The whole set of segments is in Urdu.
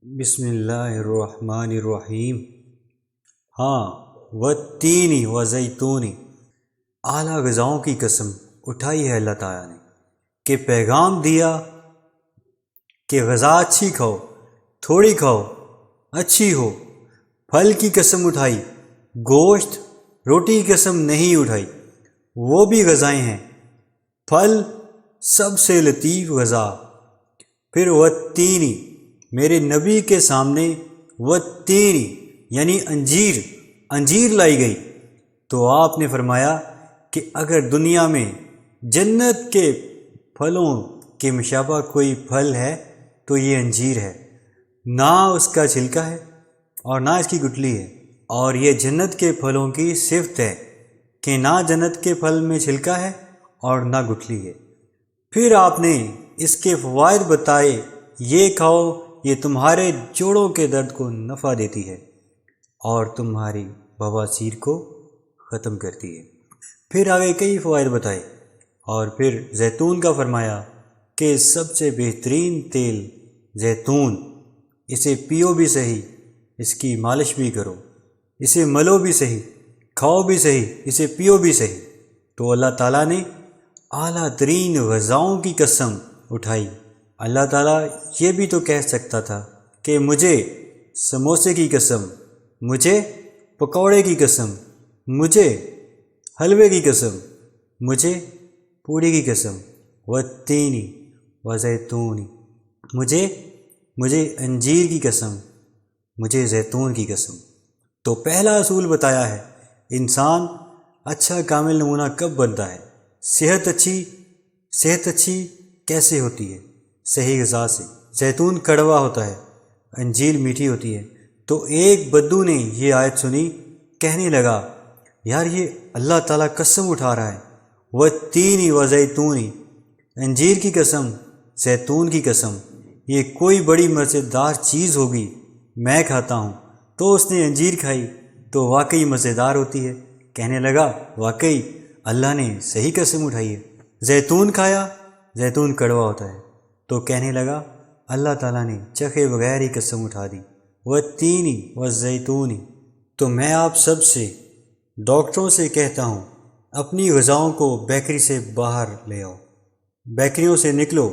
بسم اللہ الرحمن الرحیم۔ ہاں، والتین وزیتون، اعلیٰ غذاؤں کی قسم اٹھائی ہے اللہ تعالیٰ نے کہ پیغام دیا کہ غذا اچھی کھاؤ، تھوڑی کھاؤ، اچھی ہو۔ پھل کی قسم اٹھائی، گوشت روٹی کی قسم نہیں اٹھائی، وہ بھی غذائیں ہیں۔ پھل سب سے لطیف غذا۔ پھر والتین، میرے نبی کے سامنے والتین یعنی انجیر لائی گئی، تو آپ نے فرمایا کہ اگر دنیا میں جنت کے پھلوں کے مشابہ کوئی پھل ہے تو یہ انجیر ہے۔ نہ اس کا چھلکا ہے اور نہ اس کی گٹلی ہے، اور یہ جنت کے پھلوں کی صفت ہے کہ نہ جنت کے پھل میں چھلکا ہے اور نہ گٹلی ہے۔ پھر آپ نے اس کے فوائد بتائے، یہ کھاؤ، یہ تمہارے جوڑوں کے درد کو نفع دیتی ہے اور تمہاری بواسیر کو ختم کرتی ہے۔ پھر آگے کئی فوائد بتائے، اور پھر زیتون کا فرمایا کہ سب سے بہترین تیل زیتون، اسے پیو بھی صحیح، اس کی مالش بھی کرو، اسے ملو بھی صحیح، کھاؤ بھی صحیح، اسے پیو بھی صحیح۔ تو اللہ تعالیٰ نے اعلیٰ ترین غذاؤں کی قسم اٹھائی۔ اللہ تعالیٰ یہ بھی تو کہہ سکتا تھا کہ مجھے سموسے کی قسم، مجھے پکوڑے کی قسم، مجھے حلوے کی قسم، مجھے پوڑی کی قسم، والتین وزیتون، مجھے انجیر کی قسم، مجھے زیتون کی قسم۔ تو پہلا اصول بتایا ہے، انسان اچھا کامل نمونہ کب بنتا ہے؟ صحت اچھی کیسے ہوتی ہے؟ صحیح غذا سے۔ زیتون کڑوا ہوتا ہے، انجیر میٹھی ہوتی ہے۔ تو ایک بدو نے یہ آیت سنی، کہنے لگا یار یہ اللہ تعالیٰ قسم اٹھا رہا ہے، والتین وزیتون، انجیر کی قسم، زیتون کی قسم، یہ کوئی بڑی مزیدار چیز ہوگی، میں کھاتا ہوں۔ تو اس نے انجیر کھائی تو واقعی مزیدار ہوتی ہے، کہنے لگا واقعی اللہ نے صحیح قسم اٹھائی ہے۔ زیتون کھایا، زیتون کڑوا ہوتا ہے، تو کہنے لگا اللہ تعالیٰ نے چکھے بغیر ہی قسم اٹھا دی، والتین والزیتون۔ تو میں آپ سب سے، ڈاکٹروں سے کہتا ہوں، اپنی غذاؤں کو بیکری سے باہر لے آؤ، بیکریوں سے نکلو،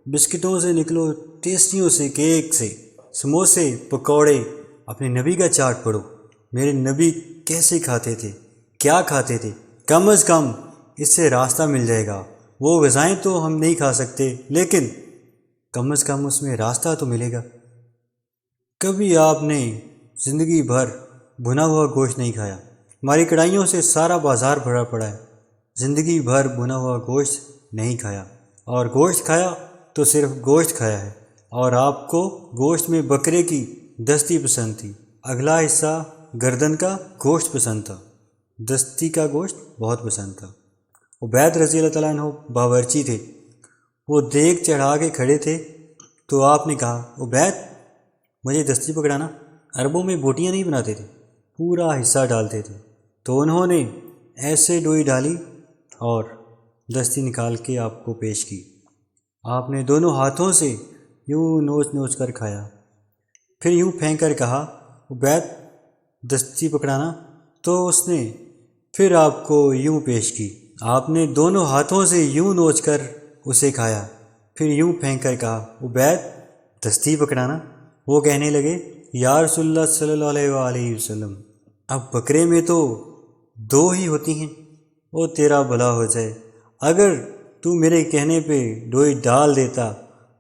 بسکٹوں سے نکلو، ٹیسٹیوں سے، کیک سے، سموسے، پکوڑے، اپنے نبی کا چارٹ پڑھو، میرے نبی کیسے کھاتے تھے، کیا کھاتے تھے۔ کم از کم اس سے راستہ مل جائے گا۔ وہ غذائیں تو ہم نہیں کھا سکتے، لیکن کم از کم اس میں راستہ تو ملے گا۔ کبھی آپ نے زندگی بھر بھنا ہوا گوشت نہیں کھایا، ہماری کڑھائیوں سے سارا بازار بھرا پڑا ہے، زندگی بھر بھنا ہوا گوشت نہیں کھایا، اور گوشت کھایا تو صرف گوشت کھایا ہے، اور آپ کو گوشت میں بکرے کی دستی پسند تھی، اگلا حصہ گردن کا گوشت پسند تھا، دستی کا گوشت بہت پسند تھا۔ عبید رضی اللہ تعالیٰ عنہ باورچی تھے، وہ دیگ چڑھا کے کھڑے تھے، تو آپ نے کہا عبید مجھے دستی پکڑانا۔ عربوں میں بوٹیاں نہیں بناتے تھے، پورا حصہ ڈالتے تھے، تو انہوں نے ایسے ڈوئی ڈالی اور دستی نکال کے آپ کو پیش کی۔ آپ نے دونوں ہاتھوں سے یوں نوچ نوچ کر کھایا، پھر یوں پھینک کر کہا عبید دستی پکڑانا، تو اس نے پھر آپ کو یوں پیش کی۔ آپ نے دونوں ہاتھوں سے یوں نوچ کر اسے کھایا، پھر یوں پھینک کر کہا عبید دستی پکڑانا۔ وہ کہنے لگے یا رسول اللہ صلی اللہ علیہ وآلہ وسلم، اب بکرے میں تو دو ہی ہوتی ہیں، وہ تیرا بھلا ہو جائے، اگر تو میرے کہنے پہ ڈوئی ڈال دیتا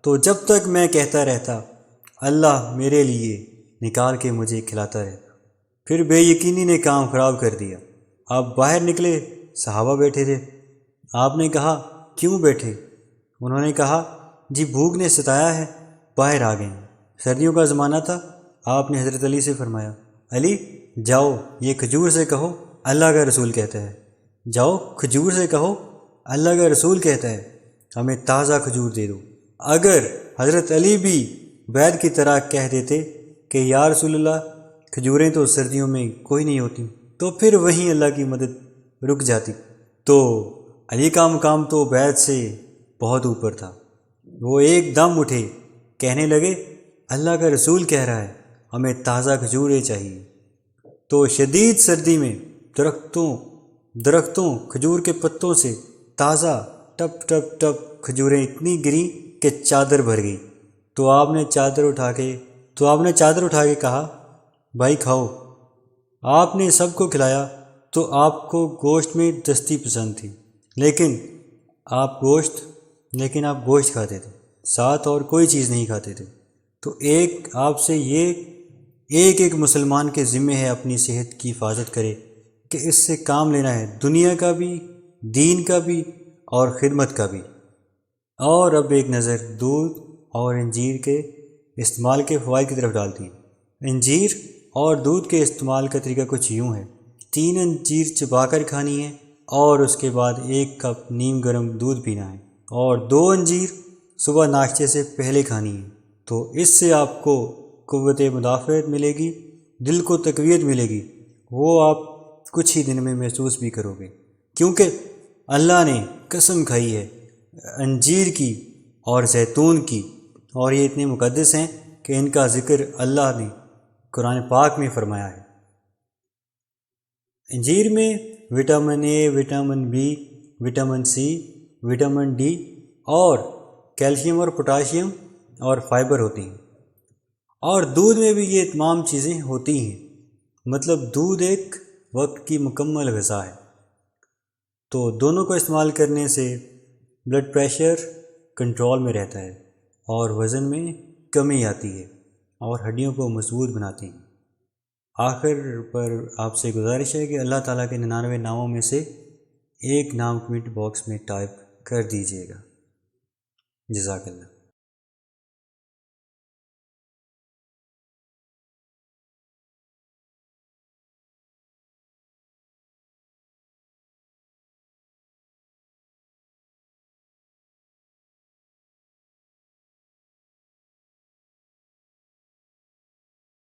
تو جب تک میں کہتا رہتا اللہ میرے لیے نکال کے مجھے کھلاتا رہتا۔ پھر بے یقینی نے کام خراب کر دیا۔ آپ باہر نکلے، صحابہ بیٹھے تھے، آپ نے کہا کیوں بیٹھے؟ انہوں نے کہا جی بھوک نے ستایا ہے، باہر آ گئے ہیں۔ سردیوں کا زمانہ تھا، آپ نے حضرت علی سے فرمایا علی جاؤ یہ کھجور سے کہو اللہ کا رسول کہتا ہے، جاؤ کھجور سے کہو اللہ کا رسول کہتا ہے ہمیں تازہ کھجور دے دو۔ اگر حضرت علی بھی عبید کی طرح کہہ دیتے کہ یا رسول اللہ کھجوریں تو سردیوں میں کوئی نہیں ہوتی، تو پھر وہیں اللہ کی مدد رک جاتی۔ تو علی کا مقام تو عبید سے بہت اوپر تھا۔ وہ ایک دم اٹھے، کہنے لگے اللہ کا رسول کہہ رہا ہے ہمیں تازہ کھجوریں چاہیے۔ تو شدید سردی میں درختوں کھجور کے پتوں سے تازہ ٹپ ٹپ ٹپ کھجوریں اتنی گریں کہ چادر بھر گئی۔ تو آپ نے چادر اٹھا کے کہا بھائی کھاؤ۔ آپ نے سب کو کھلایا تو آپ کو گوشت میں دستی پسند تھی، لیکن آپ گوشت کھاتے تھے، ساتھ اور کوئی چیز نہیں کھاتے تھے۔ تو آپ سے یہ ایک مسلمان کے ذمہ ہے اپنی صحت کی حفاظت کرے کہ اس سے کام لینا ہے، دنیا کا بھی، دین کا بھی اور خدمت کا بھی۔ اور اب ایک نظر دودھ اور انجیر کے استعمال کے فوائد کی طرف ڈالتی ہیں۔ انجیر اور دودھ کے استعمال کا طریقہ کچھ یوں ہے: 3 انجیر چبا کر کھانی ہے اور اس کے بعد 1 کپ نیم گرم دودھ پینا ہے، اور 2 انجیر صبح ناشتے سے پہلے کھانی ہے۔ تو اس سے آپ کو قوت مدافعت ملے گی، دل کو تقویت ملے گی، وہ آپ کچھ ہی دن میں محسوس بھی کرو گے، کیونکہ اللہ نے قسم کھائی ہے انجیر کی اور زیتون کی، اور یہ اتنے مقدس ہیں کہ ان کا ذکر اللہ نے قرآن پاک میں فرمایا ہے۔ انجیر میں vitamin A, vitamin B, vitamin C, vitamin D اور کیلشیم اور پوٹاشیم اور فائبر ہوتی ہیں، اور دودھ میں بھی یہ تمام چیزیں ہوتی ہیں۔ مطلب دودھ ایک وقت کی مکمل غذا ہے۔ تو دونوں کو استعمال کرنے سے بلڈ پریشر کنٹرول میں رہتا ہے اور وزن میں کمی آتی ہے اور ہڈیوں کو مضبوط بناتی ہیں۔ آخر پر آپ سے گزارش ہے کہ اللہ تعالیٰ کے 99 ناموں میں سے ایک نام کمنٹ باکس میں ٹائپ کر دیجیے گا۔ جزاک اللہ۔